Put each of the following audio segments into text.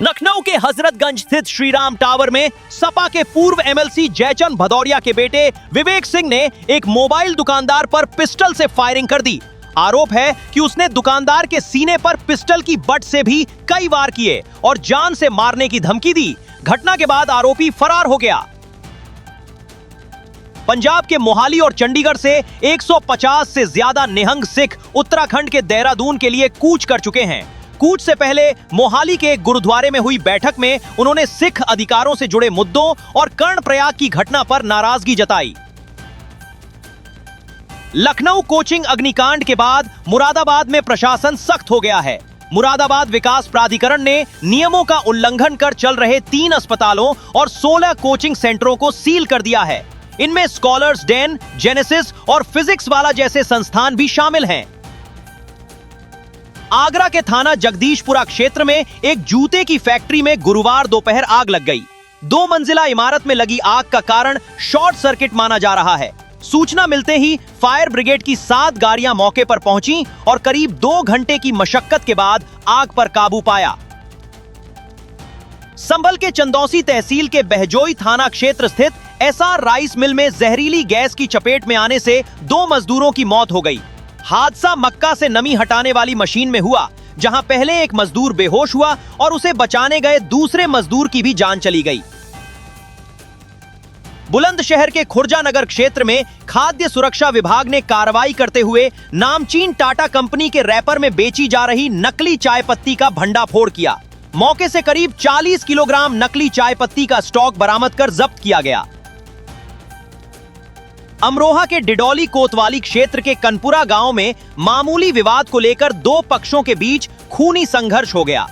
लखनऊ के हजरतगंज स्थित श्रीराम टावर में सपा के पूर्व एमएलसी जयचंद भदौरिया के बेटे विवेक सिंह ने एक मोबाइल दुकानदार पर पिस्टल से फायरिंग कर दी। आरोप है कि उसने दुकानदार के सीने पर पिस्टल की बट से भी कई वार किए और जान से मारने की धमकी दी। घटना के बाद आरोपी फरार हो गया। पंजाब के मोहाली और चंडीगढ़ से 150 से ज्यादा निहंग सिख उत्तराखंड के देहरादून के लिए कूच कर चुके हैं। कूच से पहले मोहाली के एक गुरुद्वारे में हुई बैठक में उन्होंने सिख अधिकारों से जुड़े मुद्दों और कर्णप्रयाग की घटना पर नाराजगी जताई। लखनऊ कोचिंग अग्निकांड के बाद मुरादाबाद में प्रशासन सख्त हो गया है। मुरादाबाद विकास प्राधिकरण ने नियमों का उल्लंघन कर चल रहे 3 अस्पतालों और 16 कोचिंग सेंटरों को सील कर दिया है। इनमें स्कॉलर्स डेन, जेनेसिस और फिजिक्स वाला जैसे संस्थान भी शामिल हैं। आगरा के थाना जगदीशपुरा क्षेत्र में एक जूते की फैक्ट्री में गुरुवार दोपहर आग लग गई। 2 मंजिला इमारत में लगी आग का कारण शॉर्ट सर्किट माना जा रहा है। सूचना मिलते ही फायर ब्रिगेड की 7 गाड़ियां मौके पर पहुंची और करीब 2 घंटे की मशक्कत के बाद आग पर काबू पाया। संभल के चंदौसी तहसील के बहजोई थाना क्षेत्र स्थित एसआर राइस मिल में जहरीली गैस की चपेट में आने से 2 मजदूरों की मौत हो गई। हादसा मक्का से नमी हटाने वाली मशीन में हुआ, जहां पहले एक मजदूर बेहोश हुआ और उसे बचाने गए दूसरे मजदूर की भी जान चली गई। बुलंदशहर के खुर्जा नगर क्षेत्र में खाद्य सुरक्षा विभाग ने कार्रवाई करते हुए नामचीन टाटा कंपनी के रैपर में बेची जा रही नकली चाय पत्ती का भंडाफोड़ किया। मौके से करीब 40 किलोग्राम नकली चाय पत्ती का स्टॉक बरामद कर जब्त किया गया। अमरोहा के डिडौली कोतवाली क्षेत्र के कनपुरा गांव में मामूली विवाद को लेकर 2 पक्षों के बीच खूनी संघर्ष हो गया।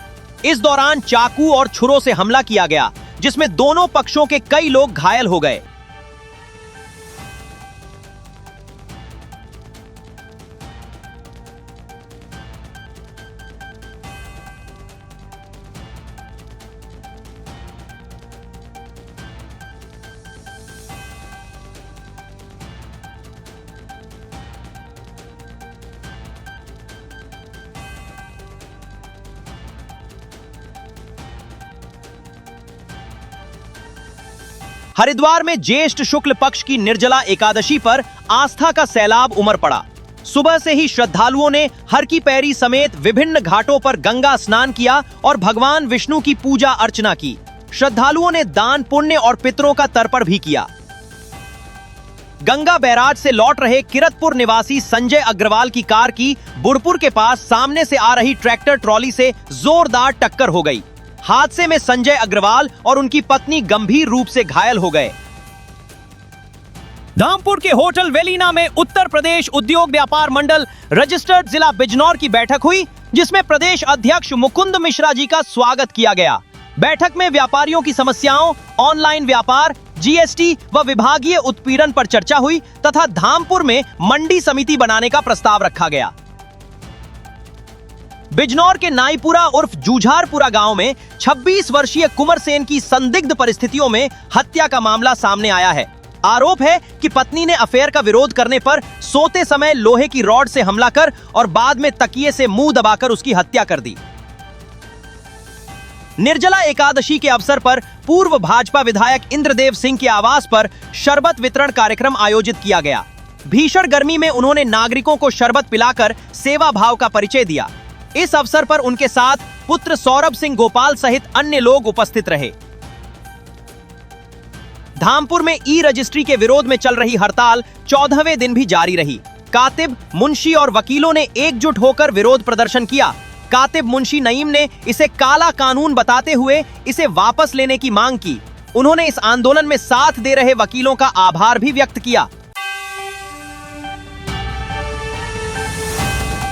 इस दौरान चाकू और छुरों से हमला किया गया, जिसमें दोनों पक्षों के कई लोग घायल हो गए। हरिद्वार में ज्येष्ठ शुक्ल पक्ष की निर्जला एकादशी पर आस्था का सैलाब उमड़ पड़ा। सुबह से ही श्रद्धालुओं ने हर की पैरी समेत विभिन्न घाटों पर गंगा स्नान किया और भगवान विष्णु की पूजा अर्चना की। श्रद्धालुओं ने दान पुण्य और पितरों का तर्पण भी किया। गंगा बैराज से लौट रहे किरतपुर निवासी संजय अग्रवाल की कार की बुरपुर के पास सामने से आ रही ट्रैक्टर ट्रॉली से जोरदार टक्कर हो गई। हादसे में संजय अग्रवाल और उनकी पत्नी गंभीर रूप से घायल हो गए। धामपुर के होटल वेलिना में उत्तर प्रदेश उद्योग व्यापार मंडल रजिस्टर्ड जिला बिजनौर की बैठक हुई, जिसमें प्रदेश अध्यक्ष मुकुंद मिश्रा जी का स्वागत किया गया। बैठक में व्यापारियों की समस्याओं, ऑनलाइन व्यापार, जीएसटी व विभागीय उत्पीड़न पर चर्चा हुई तथा धामपुर में मंडी समिति बनाने का प्रस्ताव रखा गया। बिजनौर के नाईपुरा उर्फ जूझारपुरा गांव में 26 वर्षीय कुंवर सेन की संदिग्ध परिस्थितियों में हत्या का मामला सामने आया है। आरोप है कि पत्नी ने अफेयर का विरोध करने पर सोते समय लोहे की रॉड से हमला कर और बाद में तकिए से मुंह दबाकर उसकी हत्या कर दी। निर्जला एकादशी के अवसर पर पूर्व भाजपा विधायक इंद्रदेव सिंह के आवास पर शरबत वितरण कार्यक्रम आयोजित किया गया। भीषण गर्मी में उन्होंने नागरिकों को शरबत पिलाकर सेवा भाव का परिचय दिया। इस अवसर पर उनके साथ पुत्र सौरभ सिंह गोपाल सहित अन्य लोग उपस्थित रहे। धामपुर में ई रजिस्ट्री के विरोध में चल रही हड़ताल 14वें दिन भी जारी रही। कातिब, मुंशी और वकीलों ने एकजुट होकर विरोध प्रदर्शन किया। कातिब मुंशी नईम ने इसे काला कानून बताते हुए इसे वापस लेने की मांग की। उन्होंने इस आंदोलन में साथ दे रहे वकीलों का आभार भी व्यक्त किया।